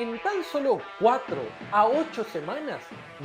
En tan solo 4 a 8 semanas,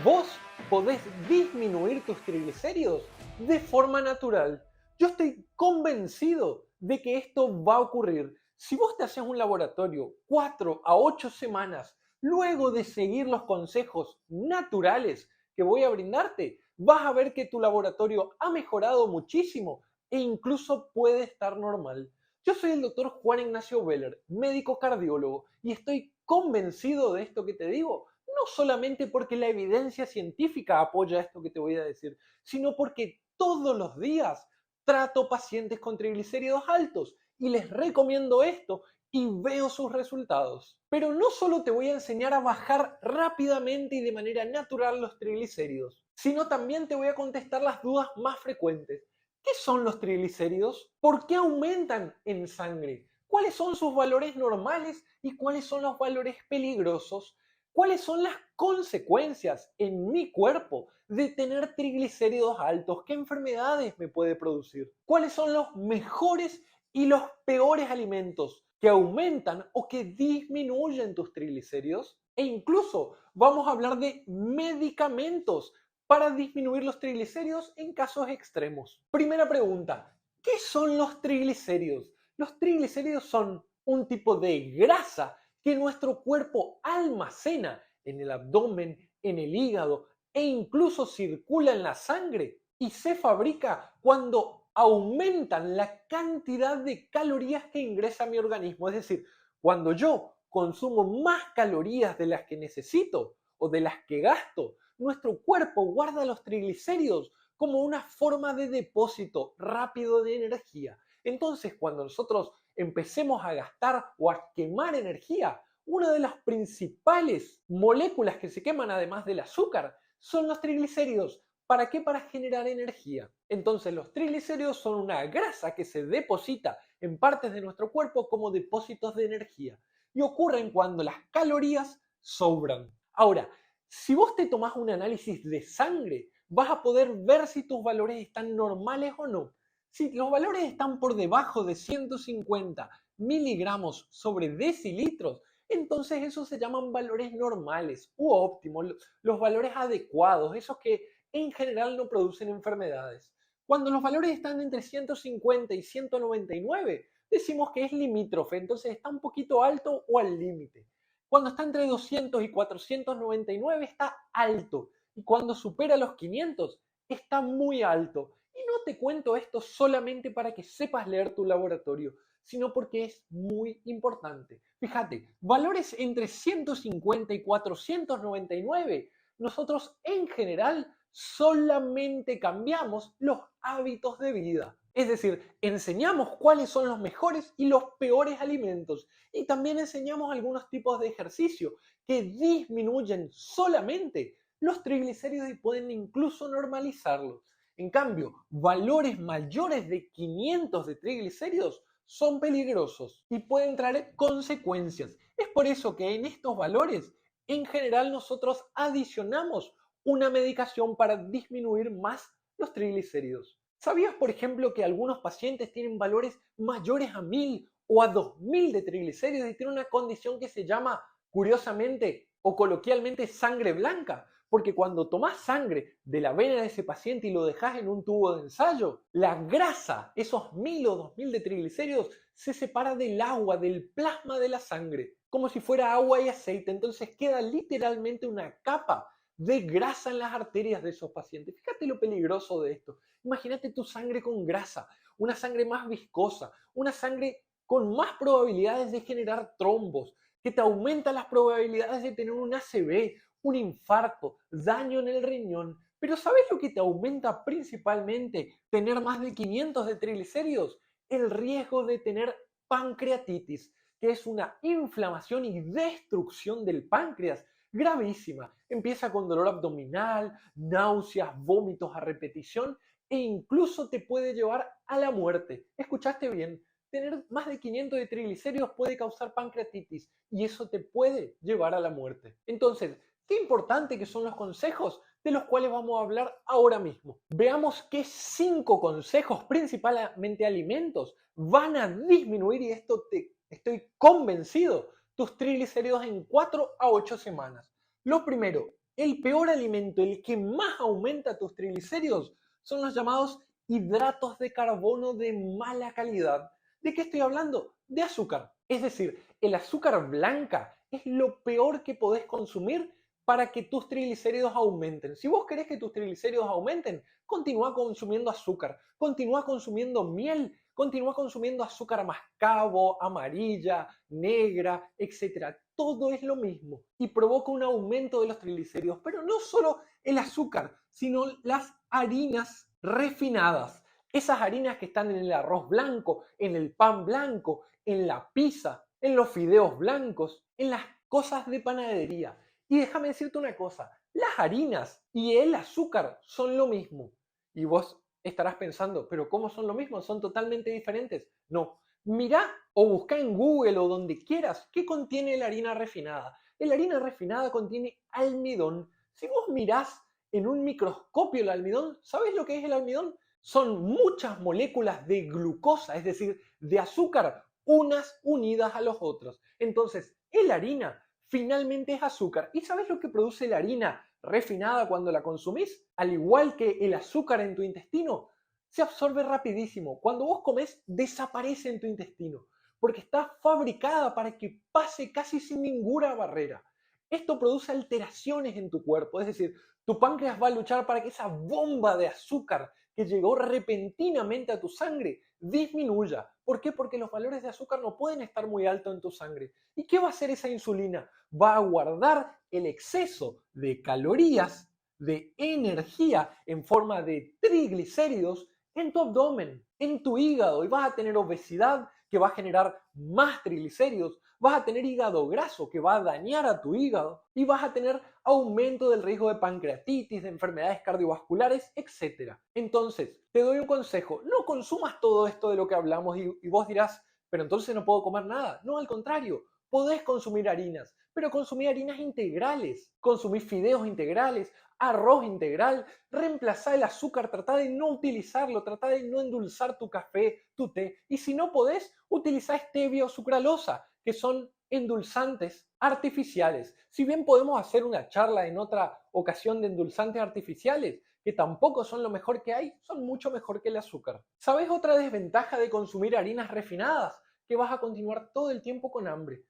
vos podés disminuir tus triglicéridos de forma natural. Yo estoy convencido de que esto va a ocurrir. Si vos te haces un laboratorio 4 a 8 semanas, luego de seguir los consejos naturales que voy a brindarte, vas a ver que tu laboratorio ha mejorado muchísimo e incluso puede estar normal. Yo soy el doctor Juan Ignacio Beller, médico cardiólogo, y estoy convencido de esto que te digo, no solamente porque la evidencia científica apoya esto que te voy a decir, sino porque todos los días trato pacientes con triglicéridos altos y les recomiendo esto y veo sus resultados. Pero no solo te voy a enseñar a bajar rápidamente y de manera natural los triglicéridos, sino también te voy a contestar las dudas más frecuentes. ¿Qué son los triglicéridos? ¿Por qué aumentan en sangre? ¿Cuáles son sus valores normales y cuáles son los valores peligrosos? ¿Cuáles son las consecuencias en mi cuerpo de tener triglicéridos altos? ¿Qué enfermedades me puede producir? ¿Cuáles son los mejores y los peores alimentos que aumentan o que disminuyen tus triglicéridos? E incluso vamos a hablar de medicamentos para disminuir los triglicéridos en casos extremos. Primera pregunta, ¿qué son los triglicéridos? Los triglicéridos son un tipo de grasa que nuestro cuerpo almacena en el abdomen, en el hígado e incluso circula en la sangre y se fabrica cuando aumentan la cantidad de calorías que ingresa a mi organismo. Es decir, cuando yo consumo más calorías de las que necesito o de las que gasto, nuestro cuerpo guarda los triglicéridos como una forma de depósito rápido de energía. Entonces, cuando nosotros empecemos a gastar o a quemar energía, una de las principales moléculas que se queman, además del azúcar, son los triglicéridos. ¿Para qué? Para generar energía. Entonces, los triglicéridos son una grasa que se deposita en partes de nuestro cuerpo como depósitos de energía y ocurren cuando las calorías sobran. Ahora, si vos te tomás un análisis de sangre, vas a poder ver si tus valores están normales o no. Si los valores están por debajo de 150 miligramos sobre decilitros, entonces esos se llaman valores normales u óptimos, los valores adecuados, esos que en general no producen enfermedades. Cuando los valores están entre 150 y 199, decimos que es limítrofe, entonces está un poquito alto o al límite. Cuando está entre 200 y 499 está alto, y cuando supera los 500 está muy alto. Y no te cuento esto solamente para que sepas leer tu laboratorio, sino porque es muy importante. Fíjate, valores entre 150 y 499, nosotros en general solamente cambiamos los hábitos de vida. Es decir, enseñamos cuáles son los mejores y los peores alimentos y también enseñamos algunos tipos de ejercicio que disminuyen solamente los triglicéridos y pueden incluso normalizarlos. En cambio, valores mayores de 500 de triglicéridos son peligrosos y pueden traer consecuencias. Es por eso que en estos valores, en general, nosotros adicionamos una medicación para disminuir más los triglicéridos. ¿Sabías, por ejemplo, que algunos pacientes tienen valores mayores a 1000 o a 2000 de triglicéridos y tienen una condición que se llama, curiosamente o coloquialmente, sangre blanca? Porque cuando tomás sangre de la vena de ese paciente y lo dejas en un tubo de ensayo, la grasa, esos 1000 o 2000 de triglicéridos, se separa del agua, del plasma de la sangre, como si fuera agua y aceite. Entonces queda literalmente una capa de grasa en las arterias de esos pacientes. Fíjate lo peligroso de esto. Imagínate tu sangre con grasa, una sangre más viscosa, una sangre con más probabilidades de generar trombos, que te aumenta las probabilidades de tener un ACV, un infarto, daño en el riñón. Pero ¿sabes lo que te aumenta principalmente tener más de 500 de triglicéridos? El riesgo de tener pancreatitis, que es una inflamación y destrucción del páncreas gravísima. Empieza con dolor abdominal, náuseas, vómitos a repetición e incluso te puede llevar a la muerte. ¿Escuchaste bien? Tener más de 500 de triglicéridos puede causar pancreatitis y eso te puede llevar a la muerte. Entonces, qué importante que son los consejos de los cuales vamos a hablar ahora mismo. Veamos qué 5 consejos, principalmente alimentos, van a disminuir, y esto estoy convencido, tus triglicéridos en 4 a 8 semanas. Lo primero, el peor alimento, el que más aumenta tus triglicéridos, son los llamados hidratos de carbono de mala calidad. ¿De qué estoy hablando? De azúcar. Es decir, el azúcar blanca es lo peor que podés consumir para que tus triglicéridos aumenten. Si vos querés que tus triglicéridos aumenten, continúa consumiendo azúcar, continúa consumiendo miel, continúa consumiendo azúcar mascabo, amarilla, negra, etc. Todo es lo mismo y provoca un aumento de los triglicéridos. Pero no solo el azúcar, sino las harinas refinadas. Esas harinas que están en el arroz blanco, en el pan blanco, en la pizza, en los fideos blancos, en las cosas de panadería. Y déjame decirte una cosa, las harinas y el azúcar son lo mismo. Y vos estarás pensando, pero ¿cómo son lo mismo? ¿Son totalmente diferentes? No. Mirá o busca en Google o donde quieras qué contiene la harina refinada. La harina refinada contiene almidón. Si vos mirás en un microscopio el almidón, ¿sabes lo que es el almidón? Son muchas moléculas de glucosa, es decir, de azúcar, unas unidas a los otros. Entonces, la harina finalmente es azúcar. ¿Y sabes lo que produce la harina refinada cuando la consumís? Al igual que el azúcar en tu intestino, se absorbe rapidísimo. Cuando vos comés, desaparece en tu intestino, porque está fabricada para que pase casi sin ninguna barrera. Esto produce alteraciones en tu cuerpo, es decir, tu páncreas va a luchar para que esa bomba de azúcar que llegó repentinamente a tu sangre disminuya. ¿Por qué? Porque los valores de azúcar no pueden estar muy altos en tu sangre. ¿Y qué va a hacer esa insulina? Va a guardar el exceso de calorías, de energía en forma de triglicéridos en tu abdomen, en tu hígado, y vas a tener obesidad que va a generar más triglicéridos, vas a tener hígado graso que va a dañar a tu hígado y vas a tener aumento del riesgo de pancreatitis, de enfermedades cardiovasculares, etc. Entonces, te doy un consejo, no consumas todo esto de lo que hablamos y vos dirás, pero entonces no puedo comer nada. No, al contrario, podés consumir harinas, pero consumir harinas integrales, consumir fideos integrales, arroz integral, reemplazar el azúcar, trata de no utilizarlo, trata de no endulzar tu café, tu té, y si no podés, utiliza stevia o sucralosa, que son endulzantes artificiales. Si bien podemos hacer una charla en otra ocasión de endulzantes artificiales, que tampoco son lo mejor que hay, son mucho mejor que el azúcar. ¿Sabes otra desventaja de consumir harinas refinadas? Que vas a continuar todo el tiempo con hambre.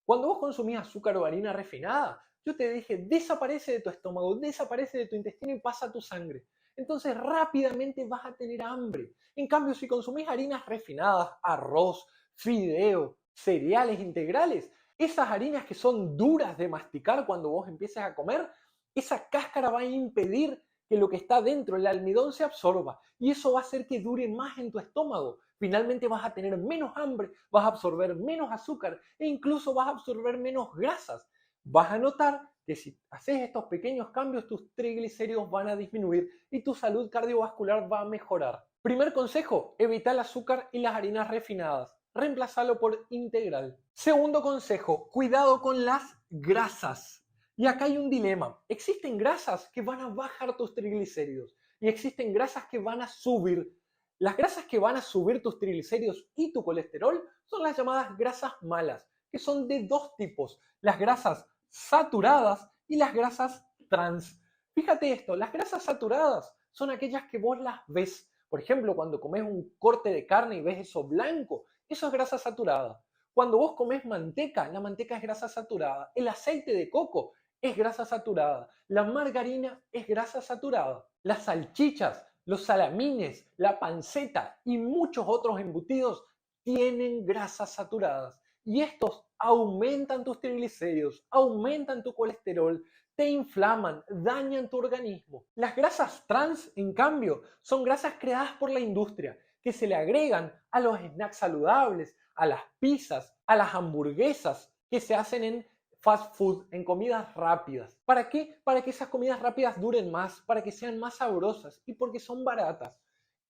Cuando vos consumís azúcar o harina refinada, yo te dije, desaparece de tu estómago, desaparece de tu intestino y pasa a tu sangre. Entonces rápidamente vas a tener hambre. En cambio, si consumís harinas refinadas, arroz, fideo, cereales integrales, esas harinas que son duras de masticar cuando vos empieces a comer, esa cáscara va a impedir que lo que está dentro, el almidón, se absorba. Y eso va a hacer que dure más en tu estómago. Finalmente vas a tener menos hambre, vas a absorber menos azúcar e incluso vas a absorber menos grasas. Vas a notar que si haces estos pequeños cambios, tus triglicéridos van a disminuir y tu salud cardiovascular va a mejorar. Primer consejo, evita el azúcar y las harinas refinadas. Reemplazalo por integral. Segundo consejo, cuidado con las grasas. Y acá hay un dilema. Existen grasas que van a bajar tus triglicéridos y existen grasas que van a subir. Las grasas que van a subir tus triglicéridos y tu colesterol son las llamadas grasas malas, que son de dos tipos, las grasas saturadas y las grasas trans. Fíjate esto, las grasas saturadas son aquellas que vos las ves. Por ejemplo, cuando comes un corte de carne y ves eso blanco, eso es grasa saturada. Cuando vos comes manteca, la manteca es grasa saturada. El aceite de coco es grasa saturada. La margarina es grasa saturada. Las salchichas, los salamines, la panceta y muchos otros embutidos tienen grasas saturadas. Y estos aumentan tus triglicéridos, aumentan tu colesterol, te inflaman, dañan tu organismo. Las grasas trans, en cambio, son grasas creadas por la industria, que se le agregan a los snacks saludables, a las pizzas, a las hamburguesas que se hacen en fast food, en comidas rápidas. ¿Para qué? Para que esas comidas rápidas duren más, para que sean más sabrosas y porque son baratas.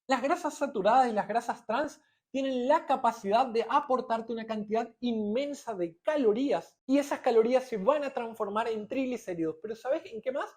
Las grasas saturadas y las grasas trans tienen la capacidad de aportarte una cantidad inmensa de calorías y esas calorías se van a transformar en triglicéridos. Pero ¿sabes en qué más?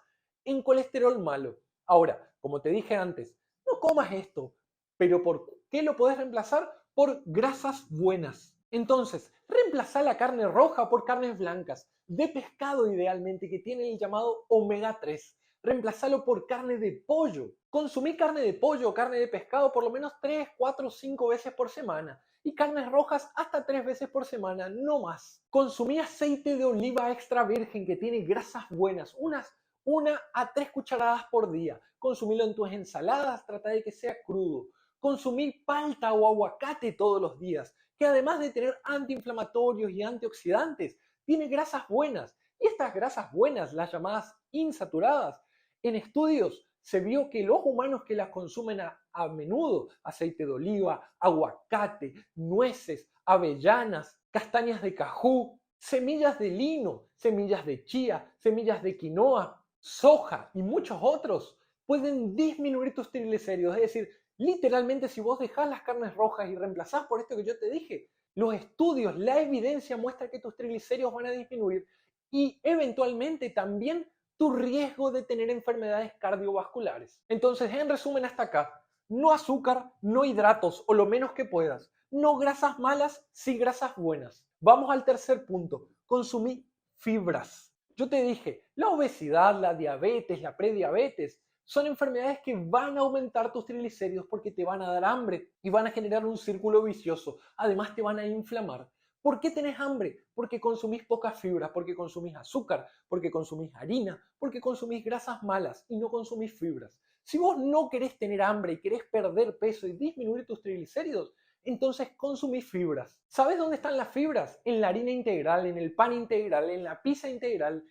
En colesterol malo. Ahora, como te dije antes, no comas esto, pero ¿por qué lo podés reemplazar? Por grasas buenas. Entonces, reemplaza la carne roja por carnes blancas, de pescado idealmente, que tienen el llamado omega 3. Reemplazalo por carne de pollo. Consumí carne de pollo o carne de pescado por lo menos 3, 4, 5 veces por semana. Y carnes rojas hasta 3 veces por semana, no más. Consumí aceite de oliva extra virgen que tiene grasas buenas, unas 1 a 3 cucharadas por día. Consumilo en tus ensaladas, trata de que sea crudo. Consumí palta o aguacate todos los días, que además de tener antiinflamatorios y antioxidantes, tiene grasas buenas. Y estas grasas buenas, las llamadas insaturadas, en estudios se vio que los humanos que las consumen a menudo, aceite de oliva, aguacate, nueces, avellanas, castañas de cajú, semillas de lino, semillas de chía, semillas de quinoa, soja y muchos otros, pueden disminuir tus triglicéridos. Es decir, literalmente si vos dejás las carnes rojas y reemplazás por esto que yo te dije, los estudios, la evidencia muestra que tus triglicéridos van a disminuir y eventualmente también tu riesgo de tener enfermedades cardiovasculares. Entonces, en resumen, hasta acá, no azúcar, no hidratos o lo menos que puedas. No grasas malas, sí grasas buenas. Vamos al tercer punto, consumir fibras. Yo te dije, la obesidad, la diabetes, la prediabetes, son enfermedades que van a aumentar tus triglicéridos porque te van a dar hambre y van a generar un círculo vicioso. Además te van a inflamar. ¿Por qué tenés hambre? Porque consumís pocas fibras, porque consumís azúcar, porque consumís harina, porque consumís grasas malas y no consumís fibras. Si vos no querés tener hambre y querés perder peso y disminuir tus triglicéridos, entonces consumís fibras. ¿Sabes dónde están las fibras? En la harina integral, en el pan integral, en la pizza integral,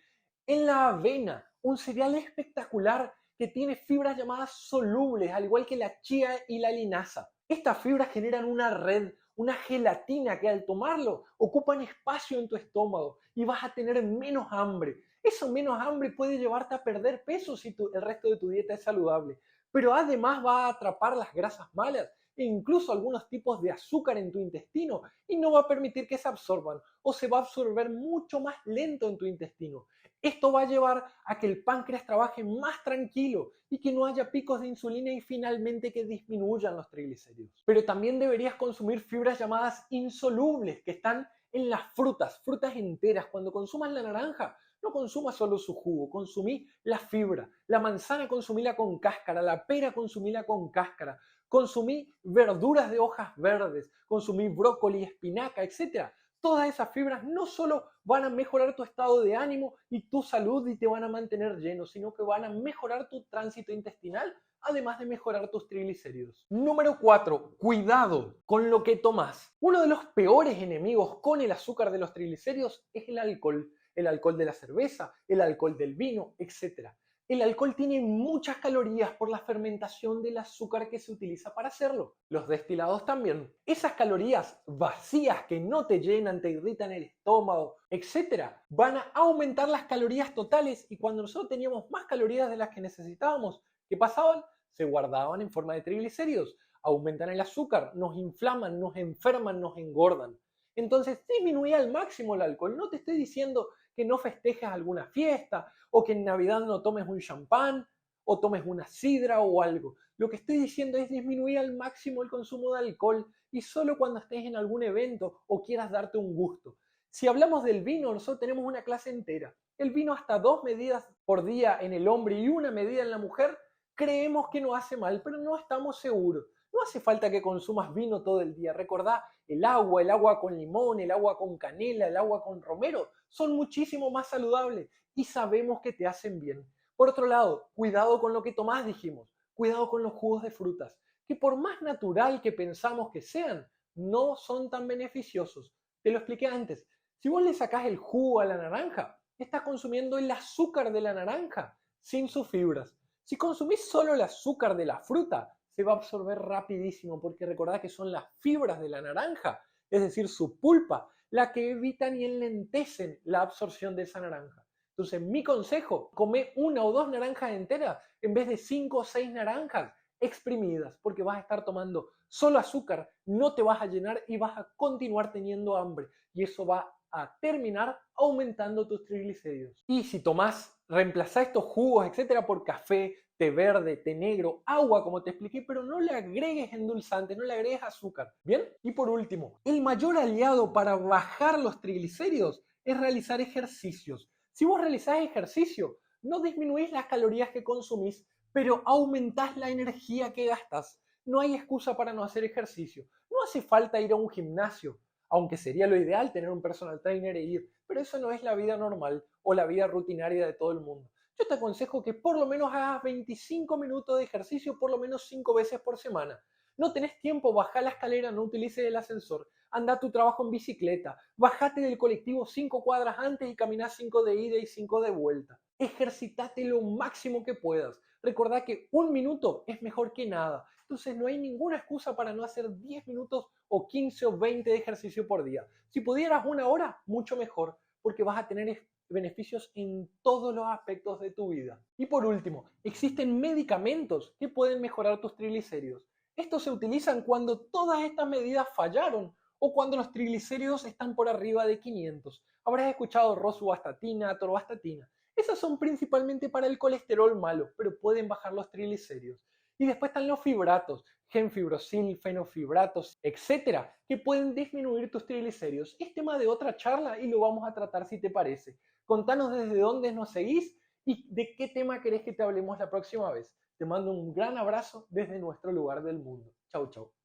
en la avena, un cereal espectacular que tiene fibras llamadas solubles, al igual que la chía y la linaza. Estas fibras generan una red, una gelatina que al tomarlo ocupan espacio en tu estómago y vas a tener menos hambre. Eso menos hambre puede llevarte a perder peso si el resto de tu dieta es saludable, pero además va a atrapar las grasas malas e incluso algunos tipos de azúcar en tu intestino y no va a permitir que se absorban o se va a absorber mucho más lento en tu intestino. Esto va a llevar a que el páncreas trabaje más tranquilo y que no haya picos de insulina y finalmente que disminuyan los triglicéridos. Pero también deberías consumir fibras llamadas insolubles que están en las frutas, frutas enteras. Cuando consumas la naranja, no consumas solo su jugo, consumí la fibra. La manzana consumíla con cáscara, la pera consumíla con cáscara. Consumí verduras de hojas verdes, consumí brócoli, espinaca, etc. Todas esas fibras no solo van a mejorar tu estado de ánimo y tu salud y te van a mantener lleno, sino que van a mejorar tu tránsito intestinal, además de mejorar tus triglicéridos. Número 4. Cuidado con lo que tomas. Uno de los peores enemigos con el azúcar de los triglicéridos es el alcohol. El alcohol de la cerveza, el alcohol del vino, etc. El alcohol tiene muchas calorías por la fermentación del azúcar que se utiliza para hacerlo. Los destilados también. Esas calorías vacías que no te llenan, te irritan el estómago, etc., van a aumentar las calorías totales y cuando nosotros teníamos más calorías de las que necesitábamos, ¿qué pasaban? Se guardaban en forma de triglicéridos, aumentan el azúcar, nos inflaman, nos enferman, nos engordan. Entonces disminuye al máximo el alcohol. No te estoy diciendo que no festejes alguna fiesta o que en Navidad no tomes un champán o tomes una sidra o algo. Lo que estoy diciendo es disminuir al máximo el consumo de alcohol y solo cuando estés en algún evento o quieras darte un gusto. Si hablamos del vino, nosotros tenemos una clase entera. El vino hasta 2 medidas por día en el hombre y 1 medida en la mujer, creemos que no hace mal, pero no estamos seguros. No hace falta que consumas vino todo el día. Recordá, el agua con limón, el agua con canela, el agua con romero, son muchísimo más saludables y sabemos que te hacen bien. Por otro lado, cuidado con lo que tomás, dijimos. Cuidado con los jugos de frutas, que por más natural que pensamos que sean, no son tan beneficiosos. Te lo expliqué antes. Si vos le sacás el jugo a la naranja, estás consumiendo el azúcar de la naranja, sin sus fibras. Si consumís solo el azúcar de la fruta, se va a absorber rapidísimo porque recordad que son las fibras de la naranja, es decir, su pulpa, la que evitan y enlentecen la absorción de esa naranja. Entonces, mi consejo, come 1 o 2 naranjas enteras en vez de 5 o 6 naranjas exprimidas, porque vas a estar tomando solo azúcar, no te vas a llenar y vas a continuar teniendo hambre. Y eso va a terminar aumentando tus triglicéridos. Y si tomás, reemplazá estos jugos, etcétera, por café, té verde, té negro, agua, como te expliqué, pero no le agregues endulzantes, no le agregues azúcar. ¿Bien? Y por último, el mayor aliado para bajar los triglicéridos es realizar ejercicios. Si vos realizás ejercicio, no disminuís las calorías que consumís, pero aumentás la energía que gastas. No hay excusa para no hacer ejercicio. No hace falta ir a un gimnasio, aunque sería lo ideal tener un personal trainer e ir, pero eso no es la vida normal o la vida rutinaria de todo el mundo. Yo te aconsejo que por lo menos hagas 25 minutos de ejercicio por lo menos 5 veces por semana. No tenés tiempo, baja la escalera, no utilices el ascensor, anda a tu trabajo en bicicleta, bajate del colectivo 5 cuadras antes y camina 5 de ida y 5 de vuelta. Ejercitate lo máximo que puedas. Recordá que un minuto es mejor que nada. Entonces no hay ninguna excusa para no hacer 10 minutos o 15 o 20 de ejercicio por día. Si pudieras una hora, mucho mejor, porque vas a tener beneficios en todos los aspectos de tu vida. Y por último, existen medicamentos que pueden mejorar tus triglicéridos. Estos se utilizan cuando todas estas medidas fallaron o cuando los triglicéridos están por arriba de 500. Habrás escuchado rosuvastatina, atorvastatina. Esas son principalmente para el colesterol malo, pero pueden bajar los triglicéridos. Y después están los fibratos, genfibrosil, fenofibratos, etcétera, que pueden disminuir tus triglicéridos. Es tema de otra charla y lo vamos a tratar si te parece. Contanos desde dónde nos seguís y de qué tema querés que te hablemos la próxima vez. Te mando un gran abrazo desde nuestro lugar del mundo. Chau, chau.